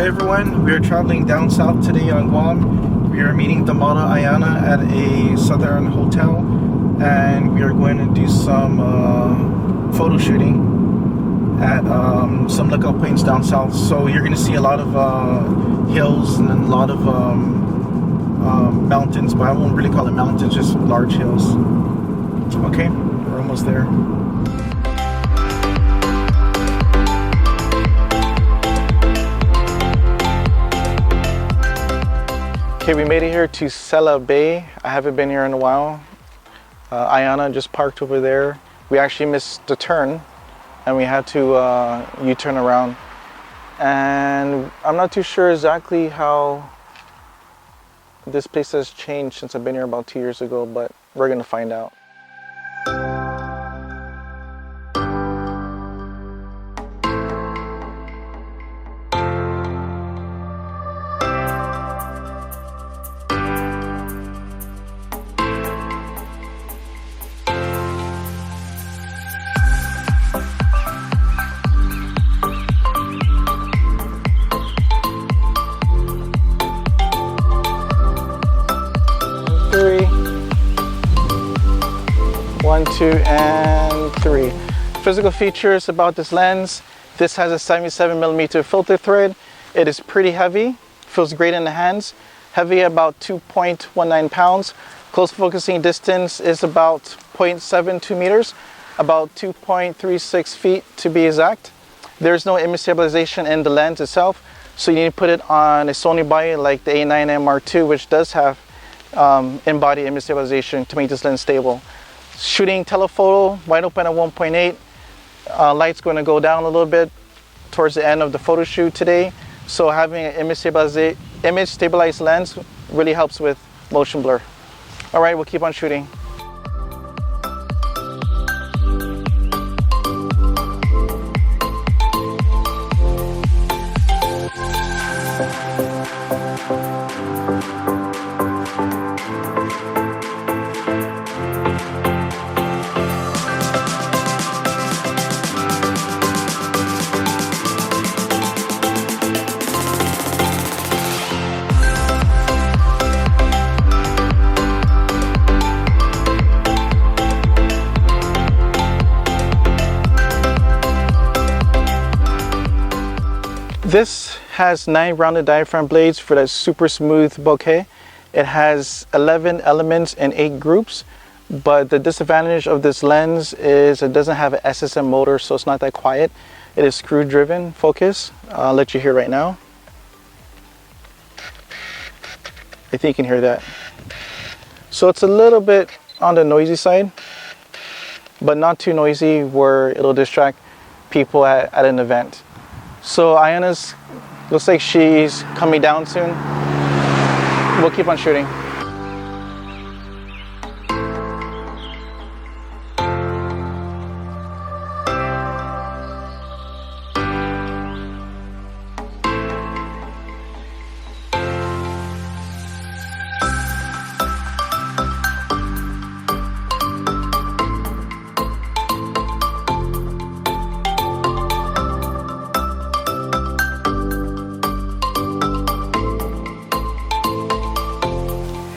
everyone, we are traveling down south today on Guam. We are meeting the model Aiyana at a southern hotel, and we are going to do some photo shooting at some lookout points down south. So you're going to see a lot of hills and a lot of mountains, but I won't really call it mountains, just large hills. Okay, we're almost there. Okay, we made it here to Sella Bay. I haven't been here in a while. Aiyana just parked over there. We actually missed the turn and we had to U-turn around. And I'm not too sure exactly how this place has changed since I've been here about 2 years ago, but we're gonna find out. One, two, and three. Physical features about this lens. This has a 77mm filter thread. It is pretty heavy, feels great in the hands. Heavy, about 2.19 pounds. Close focusing distance is about 0.72 meters, about 2.36 feet to be exact. There's no image stabilization in the lens itself, so you need to put it on a Sony body like the A9M Mark II, which does have in-body image stabilization to make this lens stable. Shooting telephoto, wide open at 1.8. Light's going to go down a little bit towards the end of the photo shoot today. So having an image stabilized lens really helps with motion blur. All right, we'll keep on shooting. This has 9 rounded diaphragm blades for that super smooth bokeh. It has 11 elements and 8 groups, but the disadvantage of this lens is it doesn't have an SSM motor, so it's not that quiet. It is screw driven focus. I'll let you hear right now. I think you can hear that. So it's a little bit on the noisy side, but not too noisy where it'll distract people at an event. So Aiyana's, looks like she's coming down soon. We'll keep on shooting.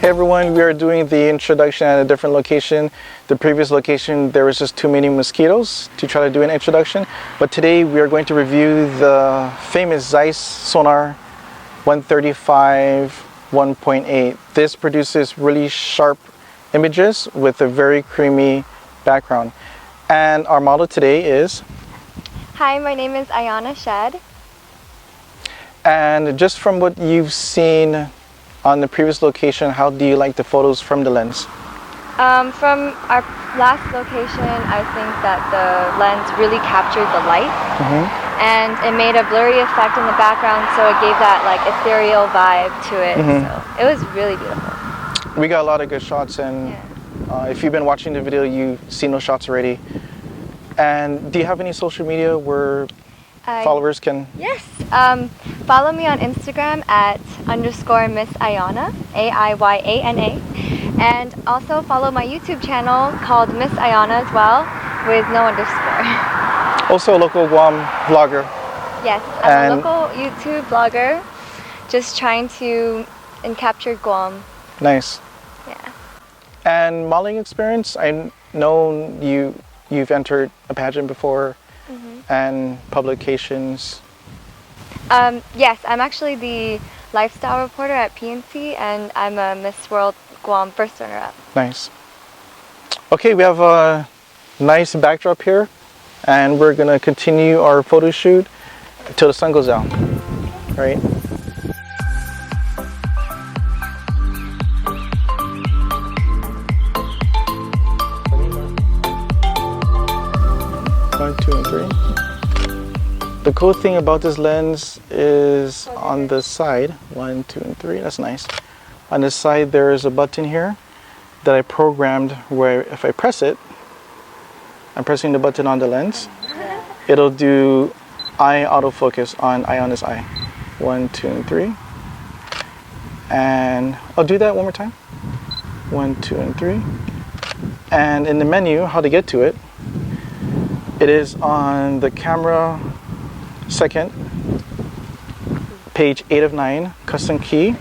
Hey everyone, we are doing the introduction at a different location. The previous location, there was just too many mosquitoes to try to do an introduction. But today we are going to review the famous Zeiss Sonnar 135 1.8. This produces really sharp images with a very creamy background. And our model today is? Hi, my name is Aiyana Shed. And just from what you've seen on the previous location, how do you like the photos from the lens? From our last location, I think that the lens really captured the light, and it made a blurry effect in the background, so it gave that like ethereal vibe to it. So it was really beautiful. We got a lot of good shots, and if you've been watching the video, you've seen those shots already. And do you have any social media where followers can? Yes. Follow me on Instagram at _Miss Aiyana, Aiyana, and also follow my YouTube channel called Miss Aiyana as well, with no underscore. Also a local Guam vlogger. Yes, I'm a local YouTube blogger, just trying to capture Guam. Nice. Yeah. And modeling experience, I know you've entered a pageant before and publications. Yes, I'm actually the lifestyle reporter at PNC, and I'm a Miss World Guam first runner-up. Nice. Okay, we have a nice backdrop here, and we're gonna continue our photo shoot until the sun goes down, right? One, two, and three. The cool thing about this lens is on the side, 1, 2, and 3, that's nice. On the side there is a button here that I programmed where if I press it, I'm pressing the button on the lens, it'll do eye autofocus on Aiyana's eye. 1, 2, and 3. And I'll do that one more time. 1, 2, and 3. And in the menu, how to get to it, it is on the camera second, page 8 of 9, custom key.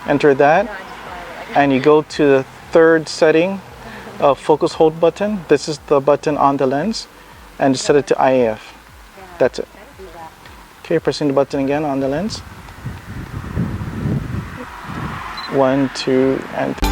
Enter that, and you go to the third setting of focus hold button. This is the button on the lens, and set it to IAF. That's it. Okay, pressing the button again on the lens. 1, 2, and 3.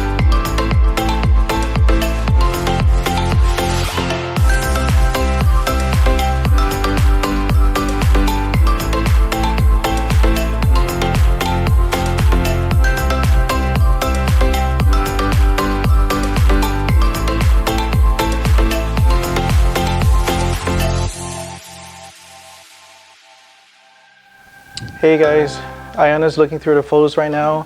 Hey guys, Aiyana's looking through the photos right now.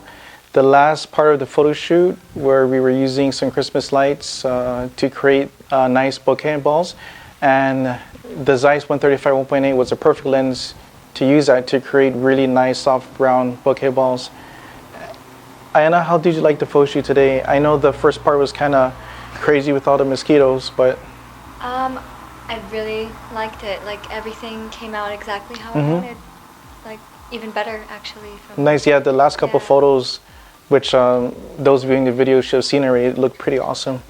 The last part of the photo shoot where we were using some Christmas lights to create nice bouquet balls, and the Zeiss 135 1.8 was a perfect lens to use that to create really nice soft brown bouquet balls. Aiyana, how did you like the photo shoot today? I know the first part was kind of crazy with all the mosquitoes, but I really liked it. Like everything came out exactly how I wanted. Like even better actually. Nice, yeah. The last couple photos, which those viewing the video should have seen already, it looked pretty awesome.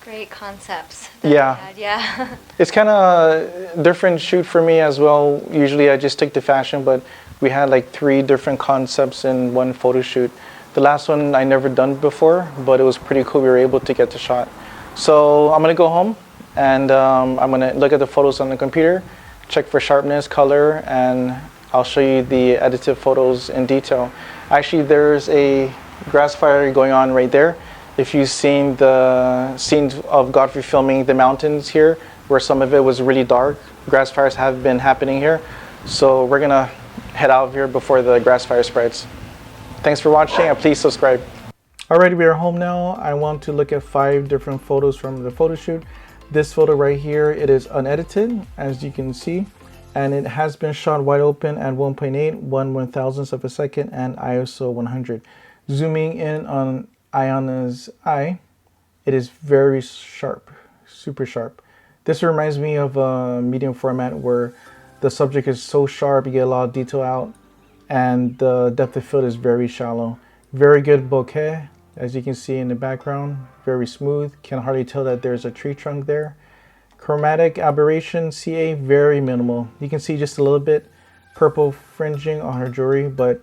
Great concepts. Yeah. It's kind of different shoot for me as well. Usually I just stick to fashion, but we had like 3 different concepts in one photo shoot. The last one I never done before, but it was pretty cool. We were able to get the shot. So I'm gonna go home and I'm gonna look at the photos on the computer, check for sharpness, color, and I'll show you the edited photos in detail. Actually, there's a grass fire going on right there. If you've seen the scene of Godfrey filming the mountains here, where some of it was really dark, grass fires have been happening here. So we're gonna head out of here before the grass fire spreads. Thanks for watching, and please subscribe. Alright, we are home now. I want to look at 5 different photos from the photo shoot. This photo right here, it is unedited, as you can see, and it has been shot wide open at 1.8, 1/1000th of a second, and ISO 100. Zooming in on Aiyana's eye, it is very sharp, super sharp. This reminds me of a medium format where the subject is so sharp, you get a lot of detail out, and the depth of field is very shallow. Very good bokeh, as you can see in the background, very smooth. Can hardly tell that there's a tree trunk there. Chromatic aberration, CA, very minimal. You can see just a little bit purple fringing on her jewelry, but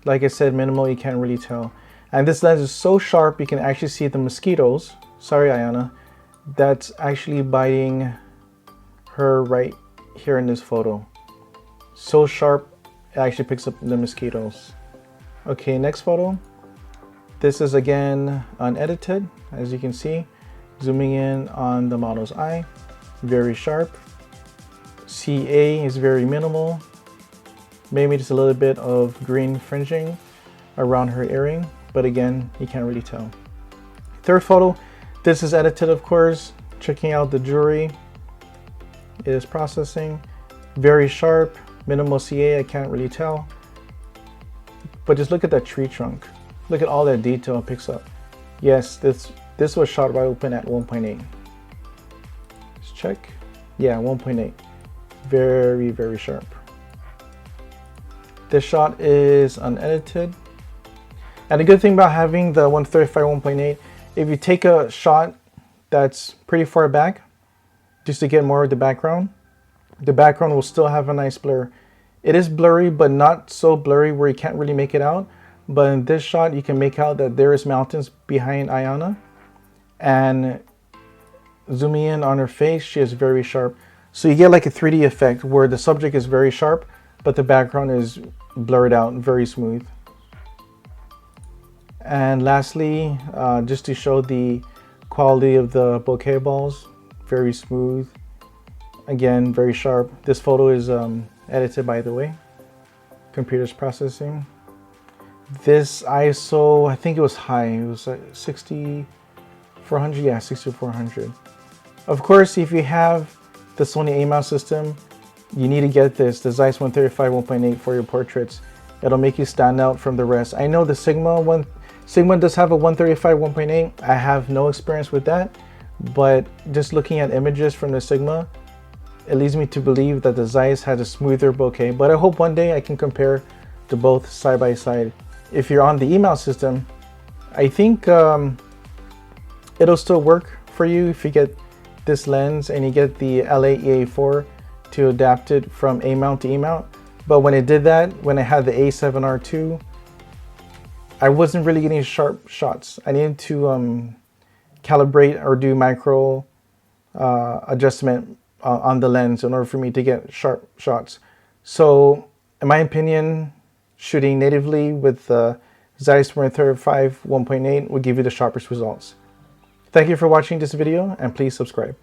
like I said, minimal, you can't really tell. And this lens is so sharp, you can actually see the mosquitoes. Sorry, Aiyana. That's actually biting her right here in this photo. So sharp, it actually picks up the mosquitoes. Okay, next photo. This is again unedited, as you can see. Zooming in on the model's eye, very sharp. CA is very minimal. Maybe just a little bit of green fringing around her earring, but again, you can't really tell. Third photo, this is edited, of course. Checking out the jewelry. It is processing. Very sharp, minimal CA, I can't really tell. But just look at that tree trunk. Look at all that detail it picks up. Yes, this was shot wide open at 1.8. Let's check. Yeah, 1.8. Very, very sharp. This shot is unedited. And the good thing about having the 135 1.8, if you take a shot that's pretty far back, just to get more of the background will still have a nice blur. It is blurry, but not so blurry where you can't really make it out. But in this shot, you can make out that there is mountains behind Aiyana. And zooming in on her face, she is very sharp. So you get like a 3D effect where the subject is very sharp, but the background is blurred out, very smooth. And lastly, just to show the quality of the bokeh balls, very smooth. Again, very sharp. This photo is edited, by the way. Computer's processing. This ISO, I think it was high. It was like 6400. Yeah, 6400. Of course, if you have the Sony A-mount system, you need to get this, the Zeiss 135 1.8 for your portraits. It'll make you stand out from the rest. I know the Sigma does have a 135 1.8. I have no experience with that, but just looking at images from the Sigma, it leads me to believe that the Zeiss has a smoother bokeh. But I hope one day I can compare to both side by side. If you're on the E-mount system, I think it'll still work for you if you get this lens and you get the LA-EA4 to adapt it from A-mount to E-mount. But when it did that, when I had the A7R2, I wasn't really getting sharp shots. I needed to calibrate or do micro adjustment on the lens in order for me to get sharp shots. So in my opinion, shooting natively with the Zeiss 135 1.8 will give you the sharpest results. Thank you for watching this video, and please subscribe.